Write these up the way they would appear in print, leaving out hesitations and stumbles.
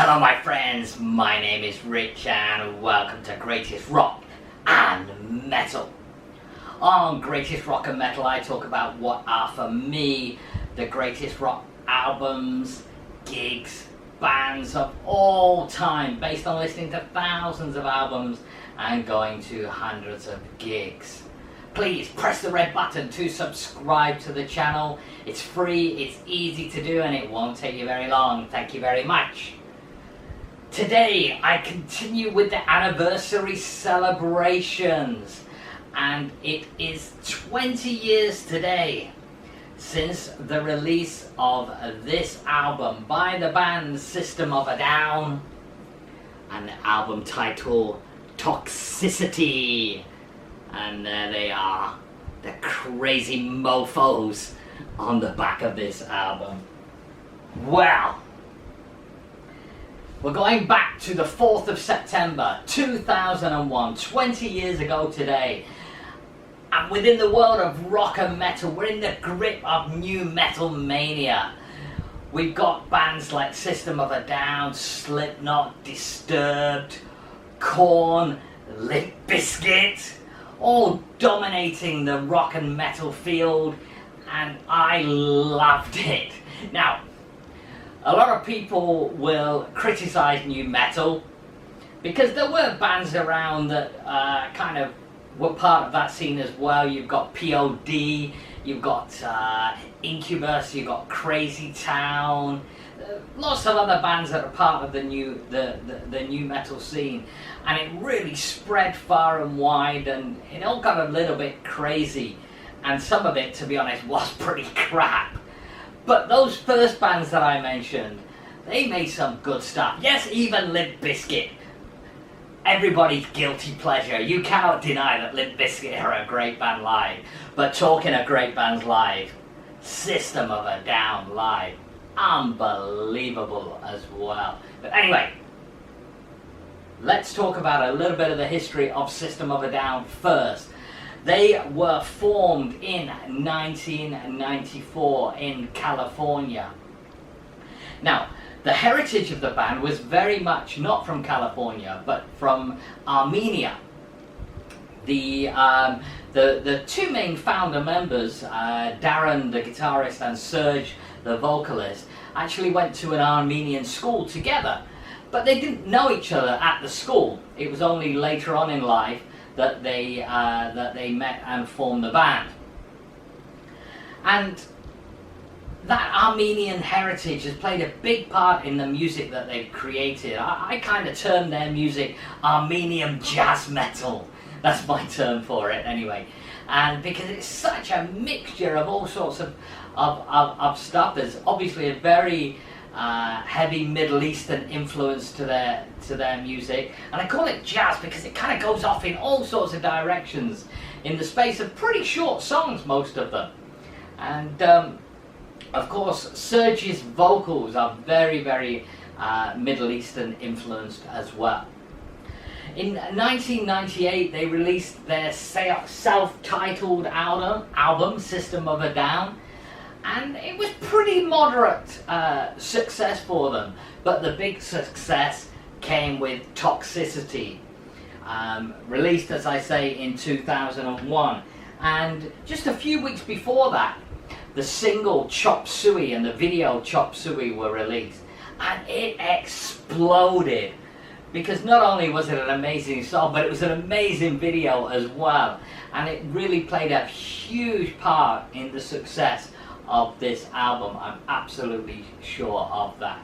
Hello my friends, my name is Rich and welcome to Greatest Rock and Metal. On Greatest Rock and Metal I talk about what are for me the greatest rock albums, gigs, bands of all time based on listening to thousands of albums and going to hundreds of gigs. Please press the red button to subscribe to the channel. It's free, it's easy to do and it won't take you very long. Thank you very much. Today I continue with the anniversary celebrations and it is 20 years today since the release of this album by the band System of a Down, an album titled Toxicity, and there they are, the crazy mofos on the back of this album. Well, we're going back to the 4th of September 2001, 20 years ago today. And within the world of rock and metal, we're in the grip of new metal mania. We've got bands like System of a Down, Slipknot, Disturbed, Korn, Limp Bizkit, all dominating the rock and metal field, and I loved it. Now, a lot of people will criticize new metal because there were bands around that kind of were part of that scene as well. You've got POD, you've got Incubus, you've got Crazy Town, lots of other bands that are part of the new metal scene, and it really spread far and wide, and it all got a little bit crazy, and some of it, to be honest, was pretty crap. But those first bands that I mentioned, they made some good stuff. Yes, even Limp Bizkit, everybody's guilty pleasure. You cannot deny that Limp Bizkit are a great band live. But talking of great bands live, System of a Down live, unbelievable as well. But anyway, let's talk about a little bit of the history of System of a Down first. They were formed in 1994 in California. Now, the heritage of the band was very much not from California, but from Armenia. The two main founder members, Darren, the guitarist, and Serge, the vocalist, actually went to an Armenian school together, but they didn't know each other at the school. It was only later on in life that they met and formed the band. And that Armenian heritage has played a big part in the music that they've created. I kind of term their music Armenian jazz metal. That's my term for it anyway. And because it's such a mixture of all sorts of stuff. There's obviously a very heavy Middle Eastern influence to their music, and I call it jazz because it kind of goes off in all sorts of directions in the space of pretty short songs, most of them. And of course Serge's vocals are very, very Middle Eastern influenced as well. In 1998 they released their self-titled album System of a Down, and it was pretty moderate success for them, but the big success came with Toxicity, released, as I say, in 2001. And just a few weeks before that, the single Chop Suey and the video Chop Suey were released, and it exploded, because not only was it an amazing song, but it was an amazing video as well, and it really played a huge part in the success of this album. I'm absolutely sure of that.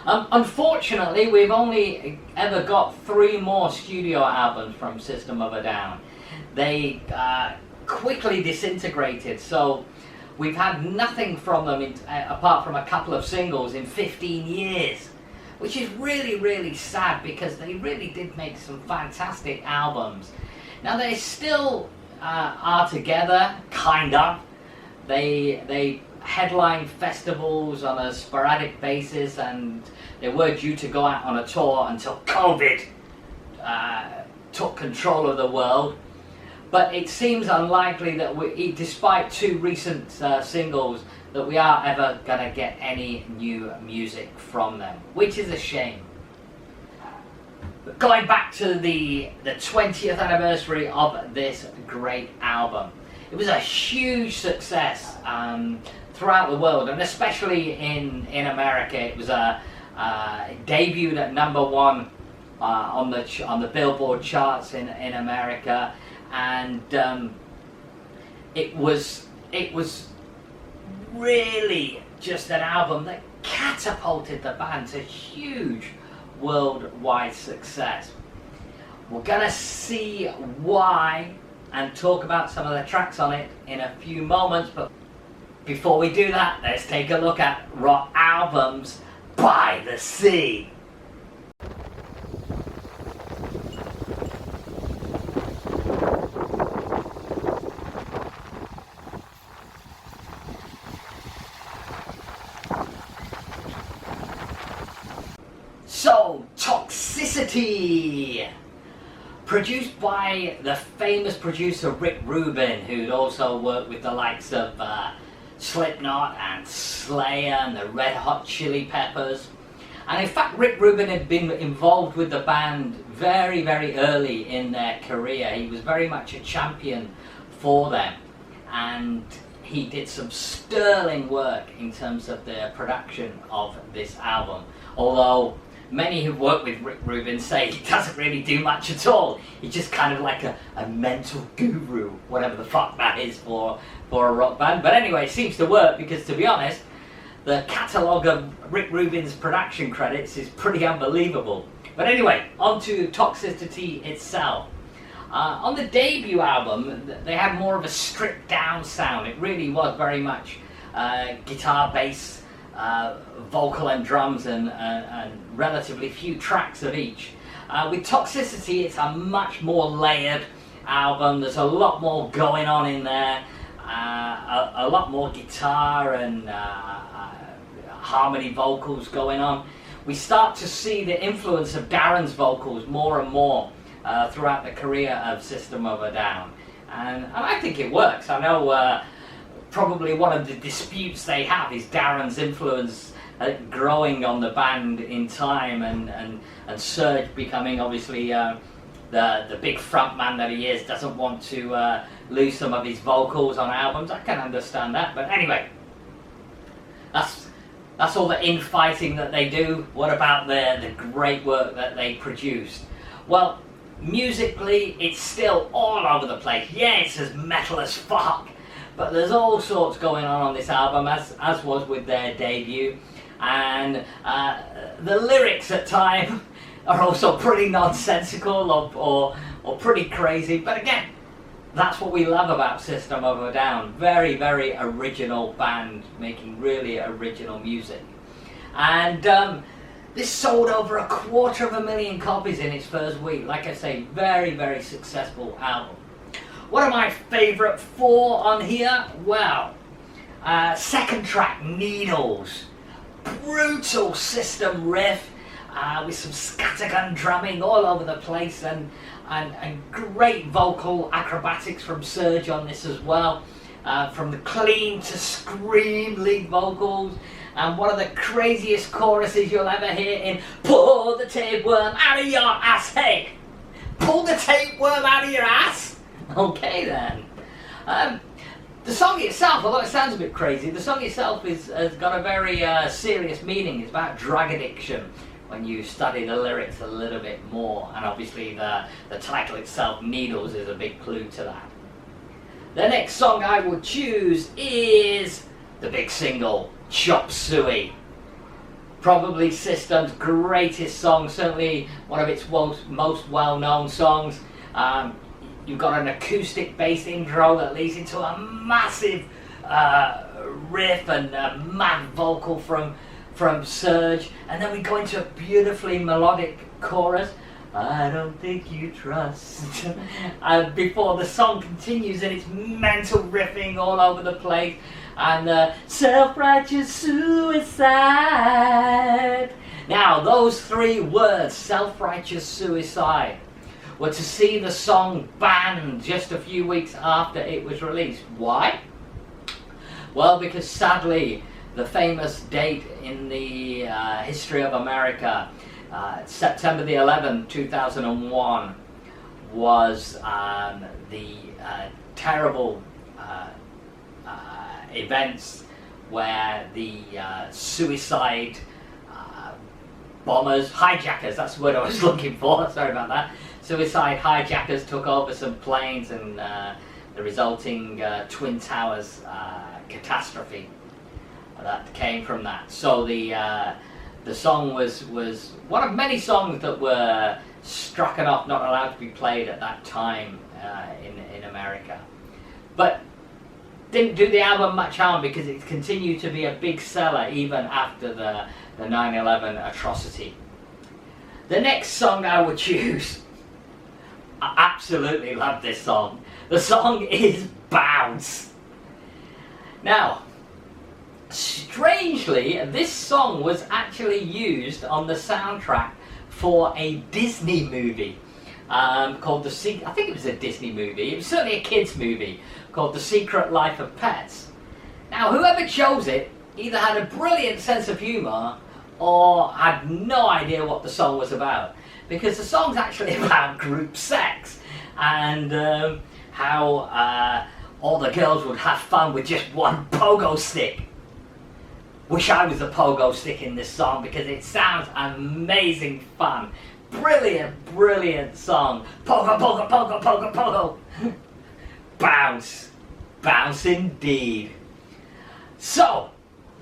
Unfortunately, we've only ever got 3 more studio albums from System of a Down. They quickly disintegrated, so we've had nothing from them apart from a couple of singles in 15 years, which is really, really sad, because they really did make some fantastic albums. Now they still are together, kind of. They headline festivals on a sporadic basis, and they were due to go out on a tour until COVID took control of the world. But it seems unlikely that despite 2 recent singles, that we are ever gonna get any new music from them, which is a shame. But going back to the 20th anniversary of this great album, it was a huge success throughout the world, and especially in America. It was debuted at #1 on the Billboard charts in America, and it was really just an album that catapulted the band to huge worldwide success. We're gonna see why and talk about some of the tracks on it in a few moments, but before we do that, let's take a look at rock albums by the sea. So, Toxicity, produced by the famous producer Rick Rubin, who'd also worked with the likes of Slipknot and Slayer and the Red Hot Chili Peppers. And in fact, Rick Rubin had been involved with the band very, very early in their career. He was very much a champion for them, and he did some sterling work in terms of the production of this album. Although many who've worked with Rick Rubin say he doesn't really do much at all. He's just kind of like a mental guru, whatever the fuck that is for a rock band. But anyway, it seems to work, because to be honest, the catalogue of Rick Rubin's production credits is pretty unbelievable. But anyway, on to Toxicity itself. On the debut album, they had more of a stripped down sound. It really was very much guitar, bass, vocal and drums, and relatively few tracks of each. With Toxicity, it's a much more layered album. There's a lot more going on in there, a lot more guitar and harmony vocals going on. We start to see the influence of Darren's vocals more and more throughout the career of System of a Down, and I think it works. I know probably one of the disputes they have is Darren's influence growing on the band in time, and Serge becoming obviously the big frontman that he is, doesn't want to lose some of his vocals on albums. I can understand that, but anyway, that's all the infighting that they do. What about the great work that they produced? Well, musically, it's still all over the place. Yeah, it's as metal as fuck, but there's all sorts going on this album, as was with their debut, and the lyrics at times are also pretty nonsensical or pretty crazy. But again, that's what we love about System of a Down. Very, very original band, making really original music. And this sold over 250,000 copies in its first week. Like I say, very, very successful album. What are my favourite 4 on here? Well, second track, Needles. Brutal System riff with some scattergun drumming all over the place, and great vocal acrobatics from Serge on this as well. From the clean to scream lead vocals, and one of the craziest choruses you'll ever hear in "Pull the tapeworm out of your ass." Hey, pull the tapeworm out of your ass? Okay then. The song itself, although it sounds a bit crazy, the song itself has got a very serious meaning. It's about drug addiction when you study the lyrics a little bit more, and obviously the title itself, Needles, is a big clue to that. The next song I will choose is the big single, Chop Suey. Probably System's greatest song, certainly one of its most well-known songs. You've got an acoustic bass intro that leads into a massive riff and a mad vocal from Serge, and then we go into a beautifully melodic chorus. I don't think you trust. Before the song continues in its mental riffing all over the place, and self-righteous suicide. Now, those 3 words, self-righteous suicide, were to see the song banned just a few weeks after it was released. Why? Well, because sadly, the famous date in the history of America, September the 11th, 2001, was the terrible events where the suicide bombers, hijackers, that's the word I was looking for, sorry about that. Suicide hijackers took over some planes, and the resulting Twin Towers catastrophe that came from that. So the song was one of many songs that were struck off, not allowed to be played at that time in America. But didn't do the album much harm because it continued to be a big seller even after the 9/11 atrocity. The next song I would choose, I absolutely love this song. The song is Bounce. Now, strangely, this song was actually used on the soundtrack for a Disney movie called I think it was a Disney movie, it was certainly a kids movie called The Secret Life of Pets. Now, whoever chose it either had a brilliant sense of humour or had no idea what the song was about, because the song's actually about group sex and how all the girls would have fun with just one pogo stick. Wish I was a pogo stick in this song because it sounds amazing fun. Brilliant song. Pogo, pogo, pogo, pogo, pogo. Bounce. Bounce indeed. So,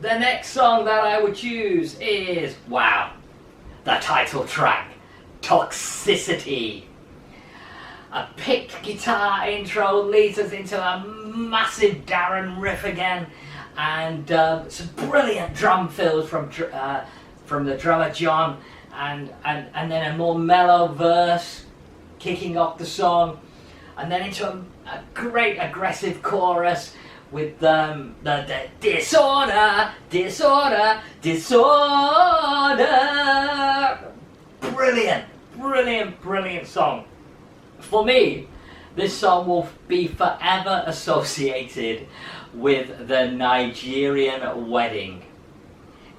the next song that I would choose is, wow, the title track, Toxicity. A picked guitar intro leads us into a massive Darren riff again, and some brilliant drum fills from the drummer John, and then a more mellow verse kicking off the song, and then into a great aggressive chorus with the disorder. Brilliant song. For me, this song will be forever associated with the Nigerian wedding.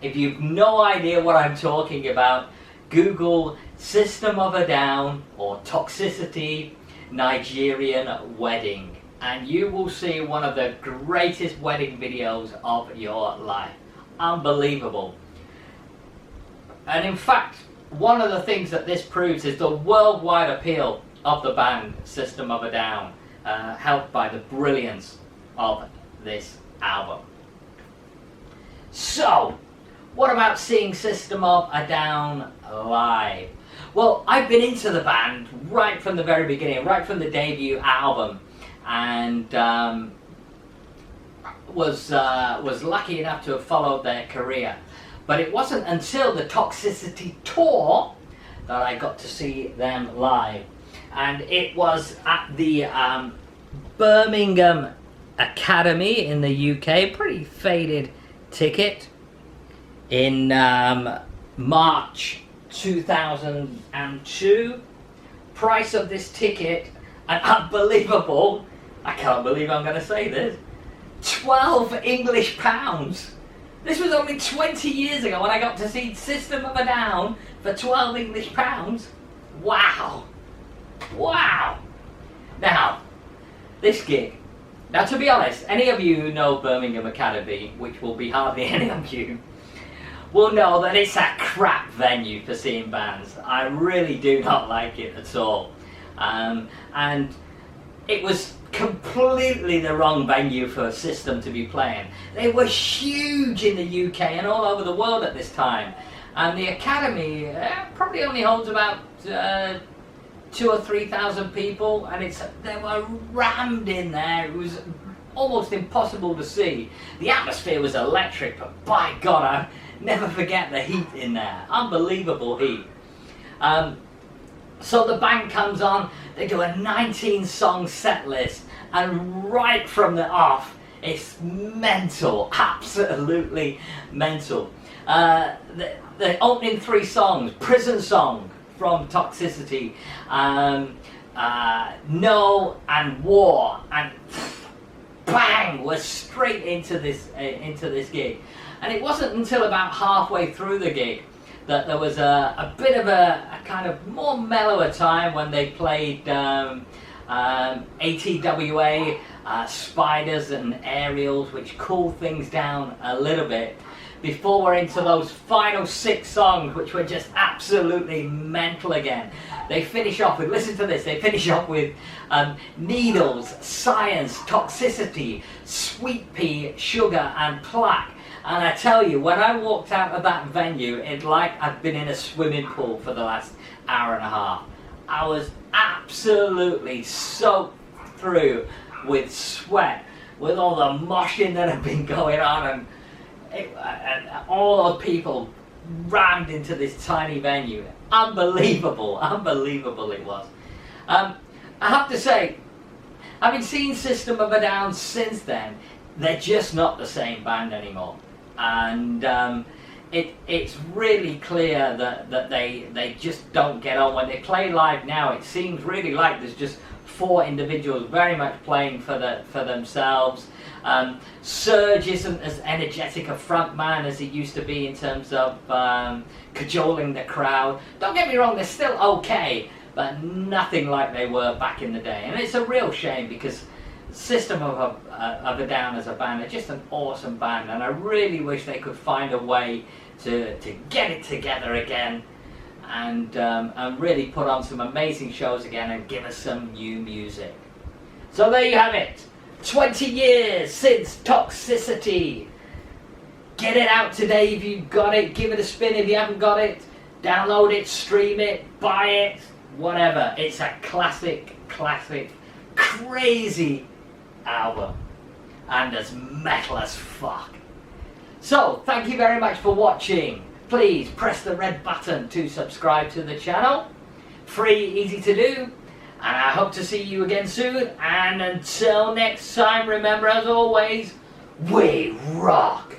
If you've no idea what I'm talking about, Google System of a Down or Toxicity Nigerian wedding, and you will see one of the greatest wedding videos of your life. Unbelievable. And in fact, one of the things that this proves is the worldwide appeal of the band System of a Down, helped by the brilliance of this album. So, what about seeing System of a Down live? Well, I've been into the band right from the very beginning, right from the debut album, and was lucky enough to have followed their career. But it wasn't until the Toxicity tour that I got to see them live. And it was at the Birmingham Academy in the UK, pretty faded ticket, in March 2002. Price of this ticket, an unbelievable, I can't believe I'm going to say this, 12 English pounds. This was only 20 years ago when I got to see System of a Down for 12 English pounds. Wow. Now, this gig. Now, to be honest, any of you who know Birmingham Academy, which will be hardly any of you, will know that it's a crap venue for seeing bands. I really do not like it at all. And it was completely the wrong venue for System to be playing. They were huge in the UK and all over the world at this time. And the Academy probably only holds about 2,000 or 3,000 people, and they were rammed in there. It was almost impossible to see. The atmosphere was electric, but by God, I'll never forget the heat in there. Unbelievable heat. So the band comes on, they do a 19-song set list, and right from the off, it's mental, absolutely mental. The opening 3 songs, Prison Song from Toxicity, No and War, and bang, was straight into this gig. And it wasn't until about halfway through the gig that there was a bit of a kind of more mellower time when they played ATWA, Spiders and Aerials, which cooled things down a little bit, before we're into those final 6 songs, which were just absolutely mental again. They finish off with, listen to this, they finish off with Needles, Science, Toxicity, Sweet Pea, Sugar and Plaque. And I tell you, when I walked out of that venue, it's like I've been in a swimming pool for the last hour and a half. I was absolutely soaked through with sweat, with all the moshing that had been going on, and all those people rammed into this tiny venue. Unbelievable, unbelievable it was. I have to say, having seen System of a Down since then, they're just not the same band anymore. And it's really clear that they just don't get on. When they play live now, it seems really like there's just 4 individuals very much playing for themselves. Serge isn't as energetic a frontman as he used to be in terms of cajoling the crowd. Don't get me wrong, they're still okay, but nothing like they were back in the day. And it's a real shame, because System of a Down as a band are just an awesome band, and I really wish they could find a way to get it together again and really put on some amazing shows again and give us some new music. So there you have it. 20 years since Toxicity. Get it out today if you've got it. Give it a spin if you haven't got it. Download it, stream it, buy it, whatever. It's a classic, crazy album. And as metal as fuck. So, thank you very much for watching. Please press the red button to subscribe to the channel. Free, easy to do. And I hope to see you again soon. And until next time, remember, as always, we rock.